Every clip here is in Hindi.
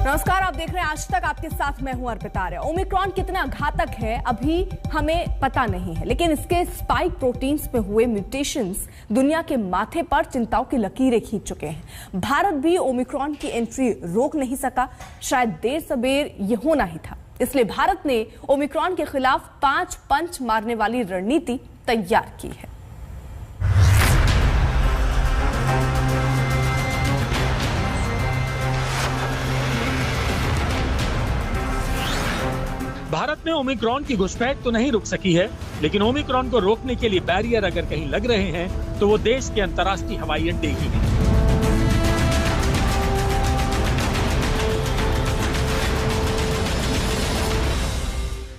नमस्कार, आप देख रहे हैं आज तक। आपके साथ मैं हूं अर्पिता आर्य। ओमिक्रॉन कितना घातक है अभी हमें पता नहीं है, लेकिन इसके स्पाइक प्रोटीन्स में हुए म्यूटेशंस दुनिया के माथे पर चिंताओं की लकीरें खींच चुके हैं। भारत भी ओमिक्रॉन की एंट्री रोक नहीं सका। शायद देर सबेर ये होना ही था। इसलिए भारत ने ओमिक्रॉन के खिलाफ 5 पंच मारने वाली रणनीति तैयार की है। भारत में ओमिक्रॉन की घुसपैठ तो नहीं रुक सकी है, लेकिन ओमिक्रॉन को रोकने के लिए बैरियर अगर कहीं लग रहे हैं तो वो देश के अंतर्राष्ट्रीय हवाई अड्डे ही हैं।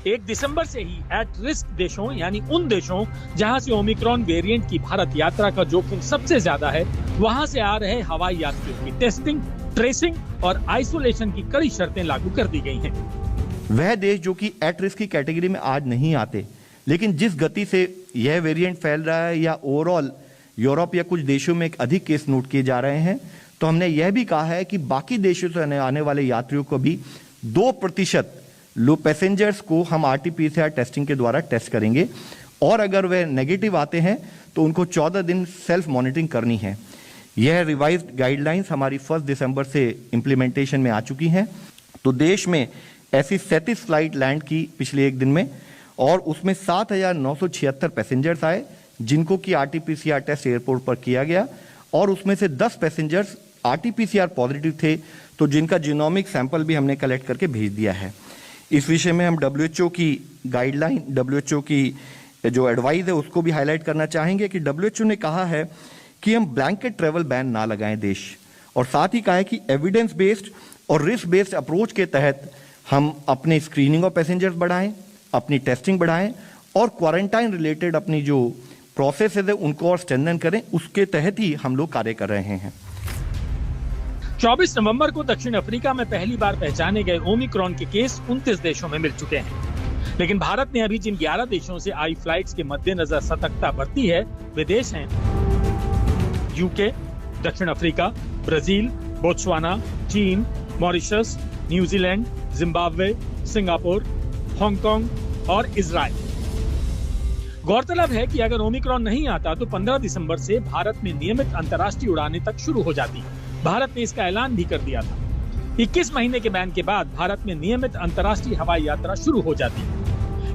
एक दिसंबर से ही एट रिस्क देशों यानी उन देशों जहां से ओमिक्रॉन वेरिएंट की भारत यात्रा का जोखिम सबसे ज्यादा है, वहां से आ रहे हवाई यात्रियों की टेस्टिंग, ट्रेसिंग और आइसोलेशन की कड़ी शर्तें लागू कर दी गई हैं। वह देश जो कि एट रिस्क की कैटेगरी में आज नहीं आते, लेकिन जिस गति से यह वेरिएंट फैल रहा है या ओवरऑल यूरोप या कुछ देशों में अधिक केस नोट किए जा रहे हैं, तो हमने यह भी कहा है कि बाकी देशों से आने वाले यात्रियों को भी 2% पैसेंजर्स को हम RT-PCR टेस्टिंग के द्वारा टेस्ट करेंगे, और अगर वह नेगेटिव आते हैं तो उनको 14 दिन सेल्फ मॉनिटरिंग करनी है। यह रिवाइज्ड गाइडलाइंस हमारी 1 दिसंबर से इम्प्लीमेंटेशन में आ चुकी हैं। तो देश में ऐसी 37 फ्लाइट लैंड की पिछले एक दिन में, और उसमें 7,976 पैसेंजर्स आए जिनको कि RT-PCR टेस्ट एयरपोर्ट पर किया गया, और उसमें से 10 पैसेंजर्स RT-PCR पॉजिटिव थे, तो जिनका जीनोमिक सैंपल भी हमने कलेक्ट करके भेज दिया है। इस विषय में हम WHO की गाइडलाइन, WHO की जो एडवाइस है उसको भी हाईलाइट करना चाहेंगे कि WHO ने कहा है कि हम ब्लैंकेट ट्रेवल बैन ना लगाएं देश, और साथ ही कहा है कि एविडेंस बेस्ड और रिस्क बेस्ड अप्रोच के तहत हम अपने स्क्रीनिंग ऑफ पैसेंजर्स बढ़ाएं, अपनी टेस्टिंग बढ़ाएं, और क्वारंटाइन रिलेटेड अपनी जो प्रोसेस है उनको और स्ट्रेंथन करें। उसके तहत ही हम लोग कार्य कर रहे हैं। 24 नवंबर को दक्षिण अफ्रीका में पहली बार पहचाने गए ओमिक्रॉन के केस 29 देशों में मिल चुके हैं, लेकिन भारत ने अभी जिन 11 देशों से आई फ्लाइट्स के मद्देनजर सतर्कता बरती है वे देश हैं यूके, दक्षिण अफ्रीका, ब्राजील, बोत्सवाना, चीन, Mauritius, New Zealand, Zimbabwe, Singapore, Hong Kong और इजराइल। गौरतलब है कि अगर ओमिक्रॉन नहीं आता तो 15 दिसंबर से भारत में नियमित अंतर्राष्ट्रीय उड़ानें तक शुरू हो जाती। भारत ने इसका ऐलान भी कर दिया था। 21 महीने के बैन के बाद भारत में नियमित अंतर्राष्ट्रीय हवाई यात्रा शुरू हो जाती,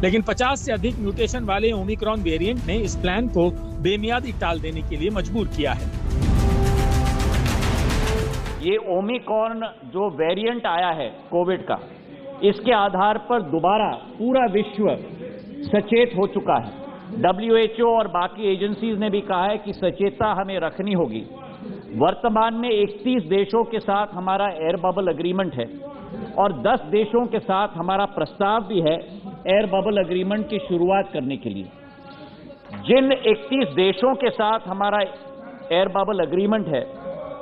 लेकिन 50 से अधिक म्यूटेशन वाले ओमिक्रॉन वेरिएंट ने इस प्लान को बेमियादी टाल देने के लिए मजबूर किया है। ये ओमिक्रॉन जो वेरिएंट आया है कोविड का, इसके आधार पर दोबारा पूरा विश्व सचेत हो चुका है। WHO और बाकी एजेंसीज ने भी कहा है कि सचेतता हमें रखनी होगी। वर्तमान में 31 देशों के साथ हमारा एयर बबल एग्रीमेंट है, और 10 देशों के साथ हमारा प्रस्ताव भी है एयर बबल एग्रीमेंट की शुरुआत करने के लिए। जिन 31 देशों के साथ हमारा एयर बबल एग्रीमेंट है,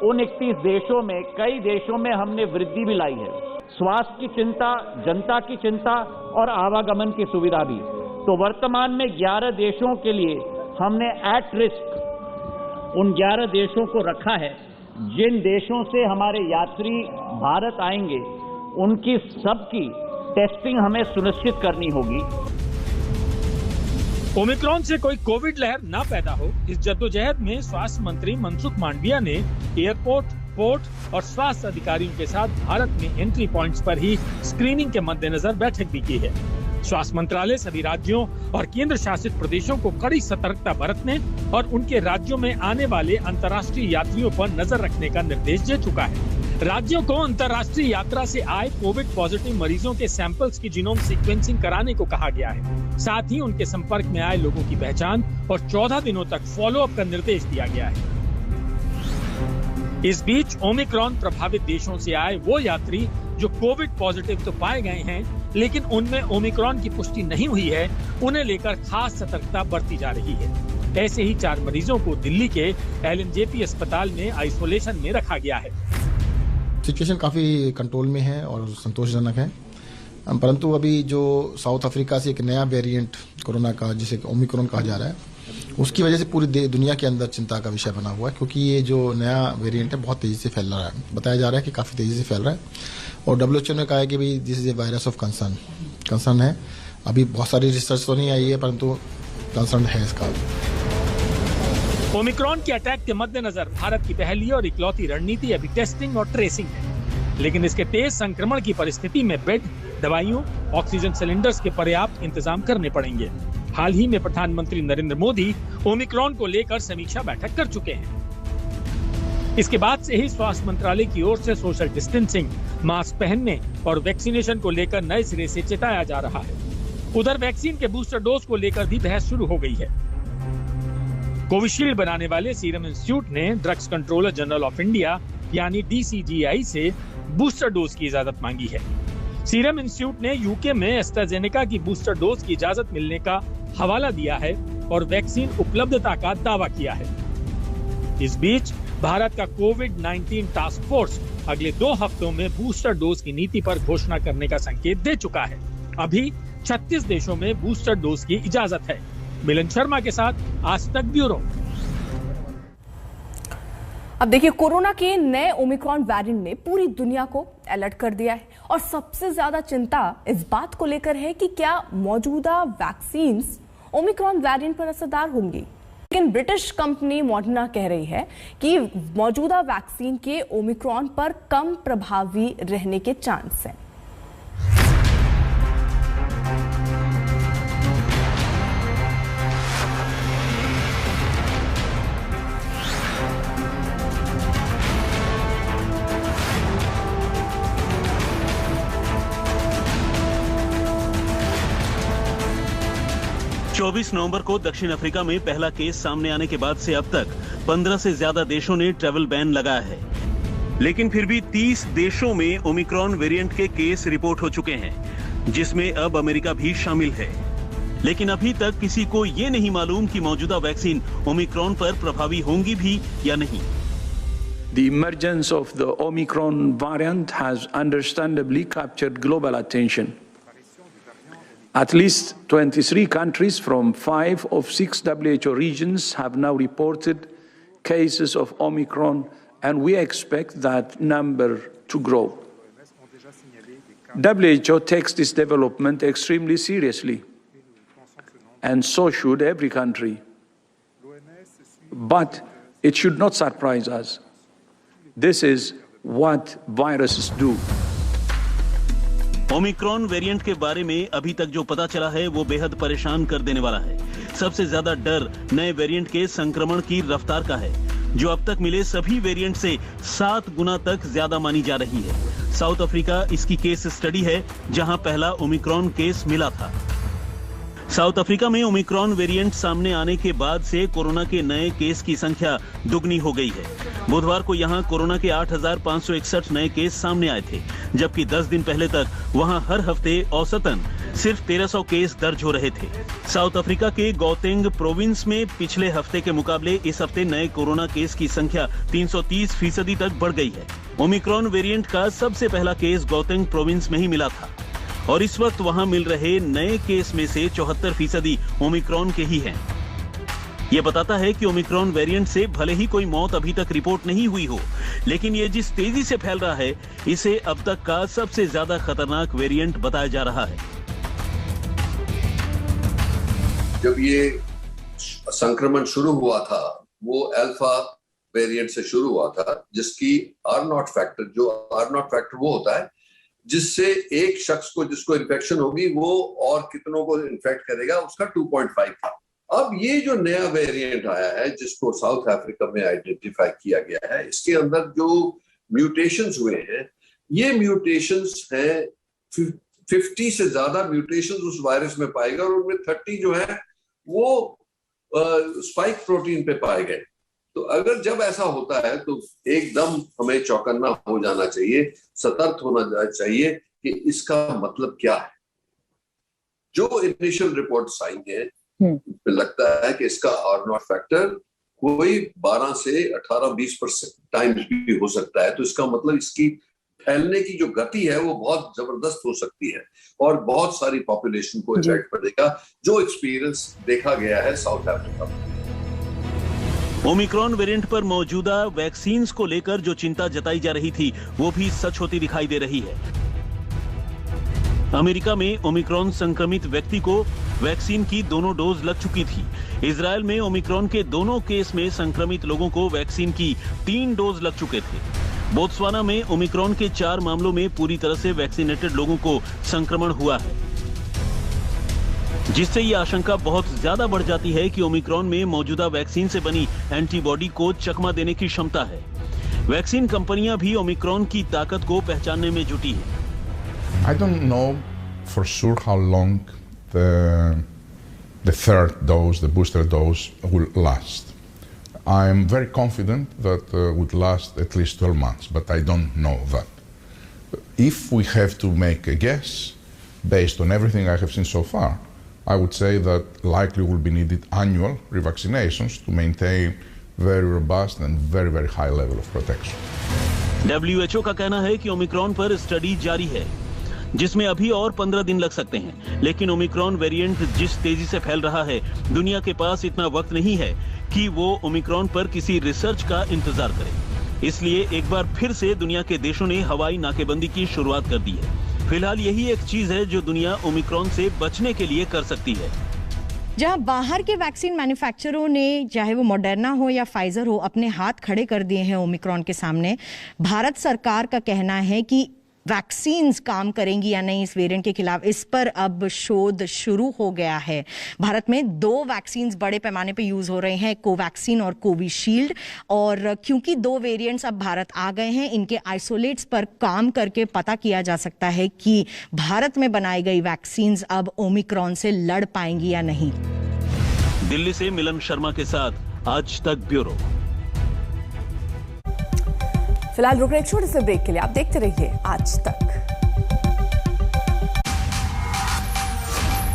उन 31 देशों में कई देशों में हमने वृद्धि भी लाई है। स्वास्थ्य की चिंता, जनता की चिंता और आवागमन की सुविधा भी। तो वर्तमान में 11 देशों के लिए हमने एट रिस्क उन 11 देशों को रखा है। जिन देशों से हमारे यात्री भारत आएंगे उनकी सबकी टेस्टिंग हमें सुनिश्चित करनी होगी। ओमिक्रॉन से कोई कोविड लहर ना पैदा हो, इस जद्दोजहद में स्वास्थ्य मंत्री मनसुख मांडविया ने एयरपोर्ट, पोर्ट और स्वास्थ्य अधिकारियों के साथ भारत में एंट्री पॉइंट्स पर ही स्क्रीनिंग के मद्देनजर बैठक भी की है। स्वास्थ्य मंत्रालय सभी राज्यों और केंद्र शासित प्रदेशों को कड़ी सतर्कता बरतने और उनके राज्यों में आने वाले अंतर्राष्ट्रीय यात्रियों पर नजर रखने का निर्देश दे चुका है। राज्यों को अंतर्राष्ट्रीय यात्रा से आए कोविड पॉजिटिव मरीजों के सैंपल्स की जीनोम सीक्वेंसिंग कराने को कहा गया है। साथ ही उनके संपर्क में आए लोगों की पहचान और 14 दिनों तक फॉलो अप का निर्देश दिया गया है। इस बीच ओमिक्रॉन प्रभावित देशों से आए वो यात्री जो कोविड पॉजिटिव तो पाए गए हैं, लेकिन उनमें ओमिक्रॉन की पुष्टि नहीं हुई है, उन्हें लेकर खास सतर्कता बरती जा रही है। ऐसे ही 4 मरीजों को दिल्ली के LNJP अस्पताल में आइसोलेशन में रखा गया है। सिचुएशन काफी कंट्रोल में है और संतोषजनक है, परंतु अभी जो साउथ अफ्रीका से एक नया वेरिएंट कोरोना का, जिसे ओमिक्रॉन कहा जा रहा है, उसकी वजह से पूरी दुनिया के अंदर चिंता का विषय बना हुआ है, क्योंकि ये जो नया वेरिएंट है बहुत तेजी से फैल रहा है। बताया जा रहा है कि काफी तेजी से फैल रहा है, और WHO ने कहा है कि भाई this is a virus of concern है। अभी बहुत सारी रिसर्च तो नहीं आई है, परंतु कंसर्न है इसका। ओमिक्रॉन के अटैक के मद्देनजर भारत की पहली और इकलौती रणनीति अभी टेस्टिंग और ट्रेसिंग है, लेकिन इसके तेज संक्रमण की परिस्थिति में बेड, दवाइयों, ऑक्सीजन सिलेंडर्स के पर्याप्त इंतजाम करने पड़ेंगे। हाल ही में प्रधानमंत्री नरेंद्र मोदी ओमिक्रॉन को लेकर समीक्षा बैठक कर चुके हैं। इसके बाद से ही स्वास्थ्य मंत्रालय की ओर से सोशल डिस्टेंसिंग, मास्क पहनने और वैक्सीनेशन को लेकर नए सिरे से चेताया जा रहा है। उधर वैक्सीन के बूस्टर डोज को लेकर भी बहस शुरू हो गई है। कोविशील्ड बनाने वाले सीरम इंस्टीट्यूट ने drugs controller general of India यानी DCGI से बूस्टर डोज की इजाजत मांगी है। सीरम इंस्टीट्यूट ने यूके में एस्ट्राजेनेका की बूस्टर डोज की इजाजत मिलने का हवाला दिया है और वैक्सीन उपलब्धता का दावा किया है। इस बीच भारत का कोविड-19 टास्क फोर्स अगले 2 हफ्तों में बूस्टर डोज की नीति पर घोषणा करने का संकेत दे चुका है। अभी 36 देशों में बूस्टर डोज की इजाजत है। मिलन शर्मा के साथ आज तक ब्यूरो। अब देखिए, कोरोना के नए ओमिक्रॉन वेरिएंट ने पूरी दुनिया को अलर्ट कर दिया है और सबसे ज्यादा चिंता इस बात को लेकर है कि क्या मौजूदा वैक्सीन्स ओमिक्रॉन वेरिएंट पर असरदार होंगी। लेकिन ब्रिटिश कंपनी मॉडर्ना कह रही है कि मौजूदा वैक्सीन के ओमिक्रॉन पर कम प्रभावी रहने के चांस हैं। चौबीस नवंबर को दक्षिण अफ्रीका में पहला केस सामने आने के बाद से अब तक 15 से ज्यादा देशों ने ट्रैवल बैन लगाया है, लेकिन फिर भी 30 देशों में ओमिक्रॉन वेरिएंट के केस रिपोर्ट हो चुके हैं, जिसमें अब अमेरिका भी शामिल है। लेकिन अभी तक किसी को ये नहीं मालूम कि मौजूदा वैक्सीन ओमिक्रॉन पर प्रभावी होंगी भी या नहीं। The emergence of the Omicron variant has understandably captured global attention. At least 23 countries from 5 of 6 WHO regions have now reported cases of Omicron, and we expect that number to grow. WHO takes this development extremely seriously, and so should every country. But it should not surprise us. This is what viruses do. Omicron variant के बारे में अभी तक जो पता चला है वो बेहद परेशान कर देने वाला है। सबसे ज्यादा डर नए वेरिएंट के संक्रमण की रफ्तार का है, जो अब तक मिले सभी वेरिएंट से 7 गुना तक ज्यादा मानी जा रही है। साउथ अफ्रीका इसकी केस स्टडी है, जहां पहला ओमिक्रॉन केस मिला था। साउथ अफ्रीका में ओमिक्रॉन वेरिएंट सामने आने के बाद से कोरोना के नए केस की संख्या दुगनी हो गई है। बुधवार को यहां कोरोना के 8,561 नए केस सामने आए थे, जबकि 10 दिन पहले तक वहां हर हफ्ते औसतन सिर्फ 1300 केस दर्ज हो रहे थे। साउथ अफ्रीका के गौतेंग प्रोविंस में पिछले हफ्ते के मुकाबले इस हफ्ते नए कोरोना केस की संख्या 330% तक बढ़ गई है। ओमिक्रॉन वेरिएंट का सबसे पहला केस गौतेंग प्रोविंस में ही मिला था, और इस वक्त वहां मिल रहे नए केस में से 74% ओमिक्रॉन के ही हैं। ये बताता है कि ओमिक्रॉन वेरिएंट से भले ही कोई मौत अभी तक रिपोर्ट नहीं हुई हो, लेकिन ये जिस तेजी से फैल रहा है, इसे अब तक का सबसे ज्यादा खतरनाक वेरिएंट बताया जा रहा है। जब ये संक्रमण शुरू हुआ था, वो अल्फा वेरिएंट से शुरू हुआ था, जिसकी R0 फैक्टर वो होता है जिससे एक शख्स को जिसको इन्फेक्शन होगी वो और कितनों को इन्फेक्ट करेगा, उसका 2.5 था। अब ये जो नया वेरिएंट आया है जिसको साउथ अफ्रीका में आइडेंटिफाई किया गया है, इसके अंदर जो म्यूटेशंस हुए हैं, ये म्यूटेशंस हैं 50 से ज्यादा म्यूटेशंस उस वायरस में पाए गए, और उनमें 30 जो है वो स्पाइक प्रोटीन पे पाए गए। तो अगर जब ऐसा होता है तो एकदम हमें चौकन्ना हो जाना चाहिए, सतर्क होना चाहिए कि इसका मतलब क्या है। जो इनिशियल रिपोर्ट्स आई हैं, लगता है कि इसका R0 फैक्टर कोई 12 से 18-20% टाइम्स भी हो सकता है। तो इसका मतलब इसकी फैलने की जो गति है वो बहुत जबरदस्त हो सकती है और बहुत सारी पॉपुलेशन को इफेक्ट करेगा, जो एक्सपीरियंस देखा गया है साउथ अफ्रीका में। ओमिक्रॉन वेरिएंट पर मौजूदा वैक्सीन्स को लेकर जो चिंता जताई जा रही थी वो भी सच होती दिखाई दे रही है। अमेरिका में ओमिक्रॉन संक्रमित व्यक्ति को वैक्सीन की दोनों डोज लग चुकी थी। इजरायल में ओमिक्रॉन के दोनों केस में संक्रमित लोगों को वैक्सीन की 3 डोज लग चुके थे। बोत्सवाना में ओमिक्रॉन के 4 मामलों में पूरी तरह से वैक्सीनेटेड लोगों को संक्रमण हुआ है, जिससे ये आशंका बहुत ज्यादा बढ़ जाती है कि ओमिक्रॉन में मौजूदा वैक्सीन से बनी एंटीबॉडी को चकमा देने की क्षमता है। वैक्सीन कंपनियां भी ओमिक्रॉन की ताकत को पहचानने में जुटी हैं। I don't know for sure how long the third dose, the booster dose, will last. I am very confident that it would last at least 12 months, but I don't know that. If we have to make a guess, based on everything I have seen so far, I would say that likely will be needed annual revaccinations to maintain very robust and very, very high level of protection. WHO का कहना है कि ओमिक्रॉन पर स्टडी जारी है, जिसमें अभी और 15 दिन लग सकते हैं। लेकिन ओमिक्रॉन वेरिएंट जिस तेजी से फैल रहा है, दुनिया के पास इतना वक्त नहीं है कि वो ओमिक्रॉन पर किसी रिसर्च का इंतजार करे। इसलिए एक बार फिर से दुनिया के देशों ने हवाई नाकेबंदी की शुरुआत कर दी है। फिलहाल यही एक चीज है जो दुनिया ओमिक्रॉन से बचने के लिए कर सकती है। जहां बाहर के वैक्सीन मैन्युफैक्चररों ने, चाहे वो मॉडर्ना हो या फाइजर हो, अपने हाथ खड़े कर दिए हैं ओमिक्रॉन के सामने, भारत सरकार का कहना है कि वैक्सीन्स काम करेंगी या नहीं इस वेरिएंट के खिलाफ, इस पर अब शोध शुरू हो गया है। भारत में 2 वैक्सीन्स बड़े पैमाने पे यूज हो रहे हैं, कोवैक्सीन और कोविशील्ड, और क्योंकि 2 वेरिएंट्स अब भारत आ गए हैं, इनके आइसोलेट्स पर काम करके पता किया जा सकता है कि भारत में बनाई गई वैक्सीन्स अब ओमिक्रॉन से लड़ पाएंगी या नहीं। दिल्ली से मिलन शर्मा के साथ आज तक ब्यूरो। फिलहाल रुक रहे एक छोटे से ब्रेक के लिए, आप देखते रहिए आज तक।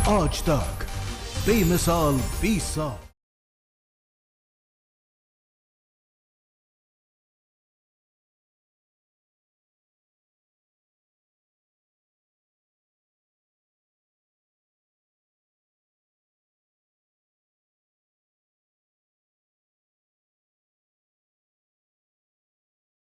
आज तक बेमिसाल 20 साल।